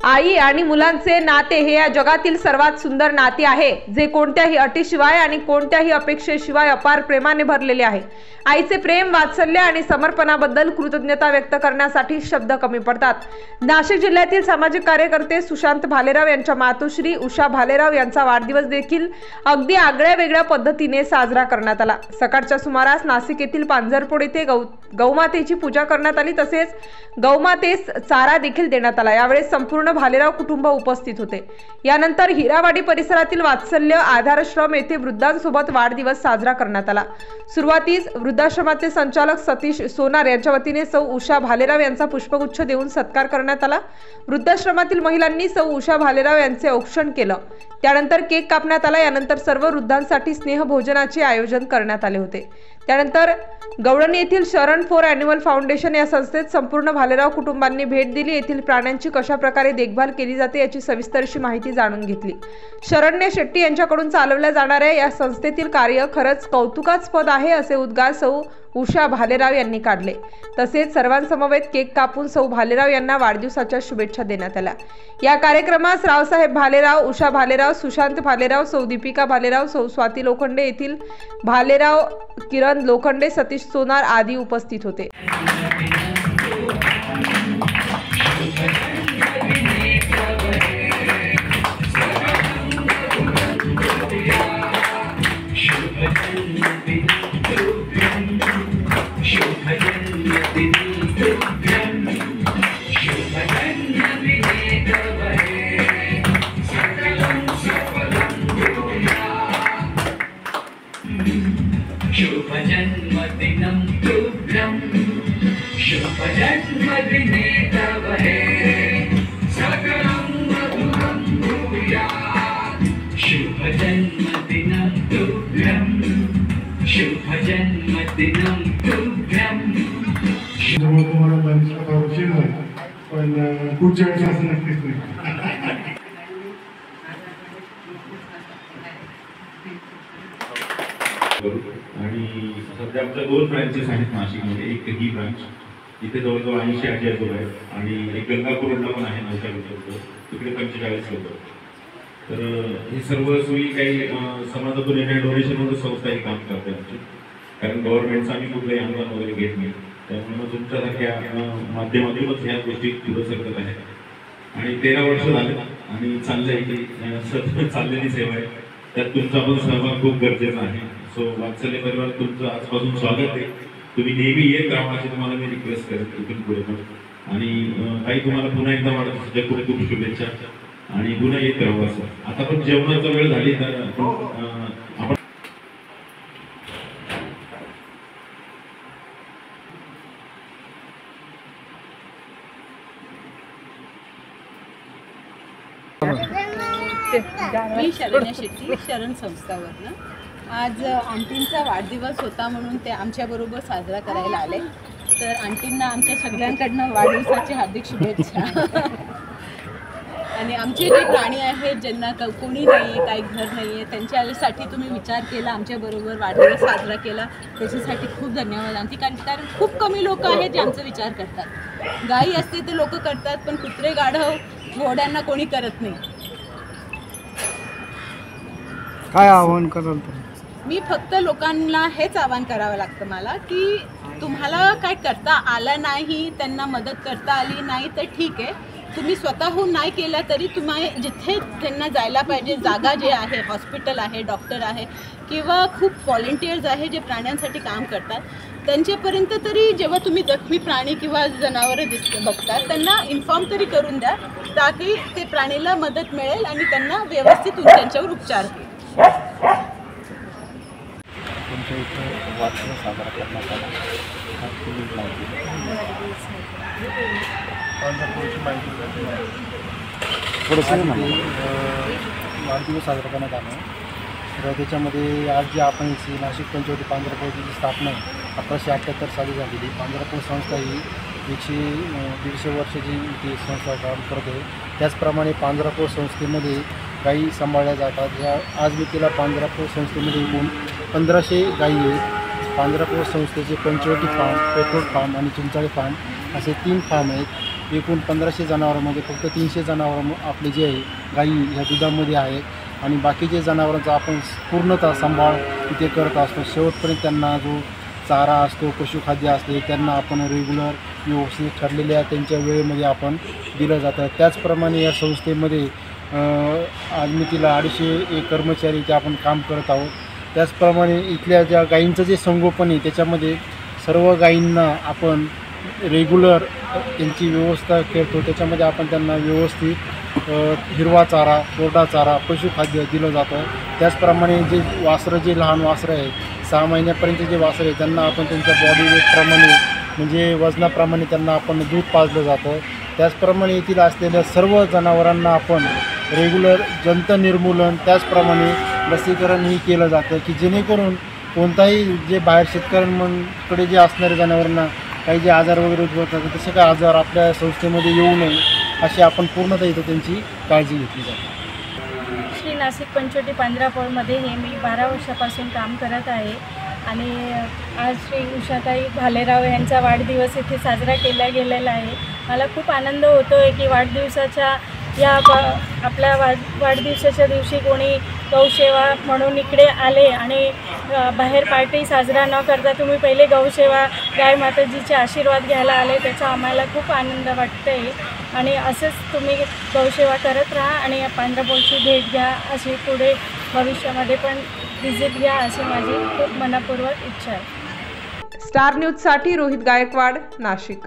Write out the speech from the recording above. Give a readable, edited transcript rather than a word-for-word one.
आई आणि मुलांचे नाते हे या जगातील सर्वात सुंदर नाते आहे, जे कोणत्याही अटीशिवाय आणि कोणत्याही अपेक्षेशिवाय अपार प्रेमाने भरलेले आहे। आईचे प्रेम, वात्सल्य आणि समर्पणाबद्दल कृतज्ञता व्यक्त करण्यासाठी शब्द कमी पडतात। नाशिक जिल्ह्यातील सामाजिक कार्यकर्ते सुशांत भालेराव यांच्या मातोश्री उषा भालेराव यांचा वाढदिवस देखील अगदी आगळ्या वेगळ्या पद्धतीने साजरा करण्यात आला। सकाळच्या सुमारास नाशिक येथील पांजरपोड येथे गौमातेची पूजा करण्यात आली, तसेच गौमातेस चारा देखील देण्यात आला। यावेळी संपूर्ण भालेराव कुटुंब उपस्थित होते। यानंतर हिरावाडी परिसरातील वात्सल्य आधारश्रम येथे वृद्धांसोबत वाढदिवस साजरा करण्यात आला। सुरुवातीस वृद्धाश्रमाचे संचालक सतीश सोनार यांच्या वतीने सौ उषा भालेराव यांचा पुष्पगुच्छ देऊन सत्कार करण्यात आला। वृद्धाश्रमातील महिलांनी सौ उषा भालेराव यांचे औक्षण केलं। त्यानंतर केक कापण्यात आला। यानंतर सर्व वृद्धांसाठी स्नेह भोजनाचे आयोजन करण्यात आले होते। त्यानंतर गवळणी येथील शरण फॉर ॲनिमल फाउंडेशन या संस्थेत संपूर्ण भालेराव कुटुंबांनी भेट दिली। येथील प्राण्यांची कशा प्रकारे देखभाल केली जाते याची सविस्तरशी माहिती जाणून घेतली। शरण्य शेट्टी यांच्याकडून चालवल्या जाणाऱ्या या संस्थेतील कार्य खरंच कौतुकास्पद आहे, असे उद्गार सौ उषा भालेराव यांनी काढले। तसेच सर्वांसमवेत केक कापून सौ भालेराव यांना वाढदिवसाच्या शुभेच्छा देण्यात आल्या। या कार्यक्रमास रावसाहेब भालेराव, उषा भालेराव, सुशांत भालेराव, सौ दीपिका भालेराव, सौ स्वाती लोखंडे येथील भालेराव, किरण लोखंडे, सतीश सोनार आदी उपस्थित होते। शुभजन्मदिनं तुभ्यं, शुभजन्मदिने तव हे, सकलं मधुरं भूयात्। शुभजन्मदिनं तुभ्यं, शुभजन्मदिनं तुभ्यं। तुम्हाला पण पुढच्या वेळेस असं नक्कीच नाही। आणि सध्या आमच्या 2 ब्रांचेस आहेत नाशिकमध्ये। एक ही ब्रांच इथे जवळजवळ 80 आजी आजोबा आहेत आणि एक गंगापूरला पण आहे 9 किलोमीटर, तिकडे 45 लोक। तर हे सर्व सोयी काही समाजातून येणाऱ्या डोनेशनमध्ये संस्थाही काम करते आमची, कारण गव्हर्नमेंटचं आम्ही कुठलंही अनुदान वगैरे घेत नाही। त्यामुळे मग तुमच्यासारख्या माध्यमातूनच ह्या गोष्टी पुढे सरकत आहेत आणि 13 वर्ष झाले आणि चाललंय की सतत चाललेली सेवा आहे, त्यात तुमचा पण सहभाग खूप गरजेचा आहे। सो वात्सल्य परिवार, तुमचं आजपासून स्वागत आहे। तुम्ही नेहमी येत राहा अशी तुम्हाला मी रिक्वेस्ट करेन इथून पुढे पण। आणि काही तुम्हाला पुन्हा एकदा वाढदिवसाच्या खूप खूप शुभेच्छा आणि पुन्हा येत राहू असं। आता पण जेवणाचा वेळ झाली तर आपण मी शरण्य शेट्टी, शरण संस्थावरनं। आज आंटींचा वाढदिवस होता म्हणून ते आमच्याबरोबर साजरा करायला आले। तर आंटींना आमच्या सगळ्यांकडनं वाढदिवसाची हार्दिक शुभेच्छा। आणि आमचे जे प्राणी आहेत, ज्यांना कोणी नाही आहे, काही घर नाही आहे, त्यांच्यासाठी तुम्ही विचार केला, आमच्याबरोबर वाढदिवस साजरा केला, त्याच्यासाठी खूप धन्यवाद आंटी। कारण खूप कमी लोक आहेत जे आमचा विचार करतात। गायी असते ते लोक करतात, पण कुत्रे, गाढव, घोड्यांना कोणी करत नाही। काय आव्हान कराल तुम्ही? मी फक्त लोकांना हेच आवाहन करावं लागतं मला, की तुम्हाला काय करता आलं नाही, त्यांना मदत करता आली नाही तर ठीक आहे, तुम्ही स्वतःहून नाही केलं तरी तुम्ही जिथे त्यांना जायला पाहिजे, जागा जे आहे, हॉस्पिटल आहे, डॉक्टर आहे किंवा खूप व्हॉलेंटियर्स आहे जे प्राण्यांसाठी काम करतात, त्यांच्यापर्यंत तरी जेव्हा तुम्ही जखमी प्राणी किंवा जनावरं बघतात त्यांना इन्फॉर्म तरी करून द्या, ताकी ते प्राणीला मदत मिळेल आणि त्यांना व्यवस्थित त्यांच्यावर उपचार होईल। तुमच्या इथं वाढदिवस साजरा करण्यात आला, वाढदिवस साजरा करण्यात आला। तर त्याच्यामध्ये आज जी आपण नाशिक पंचवटी पांजरपोळची स्थापना आहे 1878 साली झालेली। पांजरपोळ संस्था ही 150 वर्षाची ती संस्था काम करते। त्याचप्रमाणे पांजरपोळ संस्थेमध्ये गायी सांभाळल्या जातात। आज मी तिला पांजरपोळ संस्थेमध्ये एकूण 1500 गायी आहेत। पांजरपोळ संस्थेचे पंचवटी फार्म, पेट्रोल फार्म आणि चिंचाळे फार्म असे 3 फार्म आहेत। एकूण 1500 जनावरांमध्ये फक्त 300 जनावरं आपले जे आहे गायी ह्या दुधामध्ये आहेत आणि बाकीचे जनावरांचा आपण पूर्णतः सांभाळ इथे करत असतो. शेवटपर्यंत त्यांना जो चारा असतो, पशुखाद्य असते, त्यांना आपण रेग्युलर व्यवस्थित ठरलेल्या त्यांच्या वेळेमध्ये आपण दिलं जातं. त्याचप्रमाणे या संस्थेमध्ये आज मी तिला 250 कर्मचारी ते आपण काम करत आहोत. त्याचप्रमाणे इथल्या ज्या गायींचं जे संगोपन आहे त्याच्यामध्ये सर्व गायींना आपण रेग्युलर त्यांची व्यवस्था करतो. त्याच्यामध्ये आपण त्यांना व्यवस्थित हिरवा चारा, कोरडा चारा, पशुखाद्य दिलं जातं. त्याचप्रमाणे जे वासरं, जे लहान वासरं आहेत 6 महिन्यापर्यंत जे वासरं आहेत त्यांना आपण त्यांच्या बॉडी वेटप्रमाणे म्हणजे वजनाप्रमाणे त्यांना आपण दूध पाजलं जातं. त्याचप्रमाणे येथील असलेल्या सर्व जनावरांना आपण रेग्युलर जंत निर्मूलन त्याचप्रमाणे लसीकरणही केलं जातं की जेणेकरून कोणताही जे बाहेर शेतकऱ्यांकडे जे असणाऱ्या जनावरांना काही जे आजार वगैरे उद्भवतात तसे काही आजार आपल्या संस्थेमध्ये येऊ नये अशी आपण पूर्णतः इथं त्यांची काळजी घेतली जाते. श्री नाशिक पंचवटी पांढरापौळमध्ये हे मी 12 वर्षापासून काम करत आहे आणि आज श्री उषाताई भालेराव यांचा वाढदिवस इथे साजरा केला गेलेला आहे. मला खूप आनंद होतो आहे की वाढदिवसाच्या आपल्या वाढदिवसाच्या दिवशी कोणी गौसेवा म्हणून इकडे आले आणि बाहेर पार्टी साजरा न करता तुम्ही पहिले गौसेवा गाय माताजीचे आशीर्वाद घ्यायला आले त्याचा आम्हाला खूप आनंद वाटतं आहे. आणि असंच तुम्ही गौसेवा करत राहा आणि या पांढरापौळची भेट घ्या, अशी पुढे भविष्यामध्ये पण व्हिजिट घ्या अशी माझी खूप मनपूर्वक इच्छा आहे. स्टार न्यूजसाठी रोहित गायकवाड, नाशिक.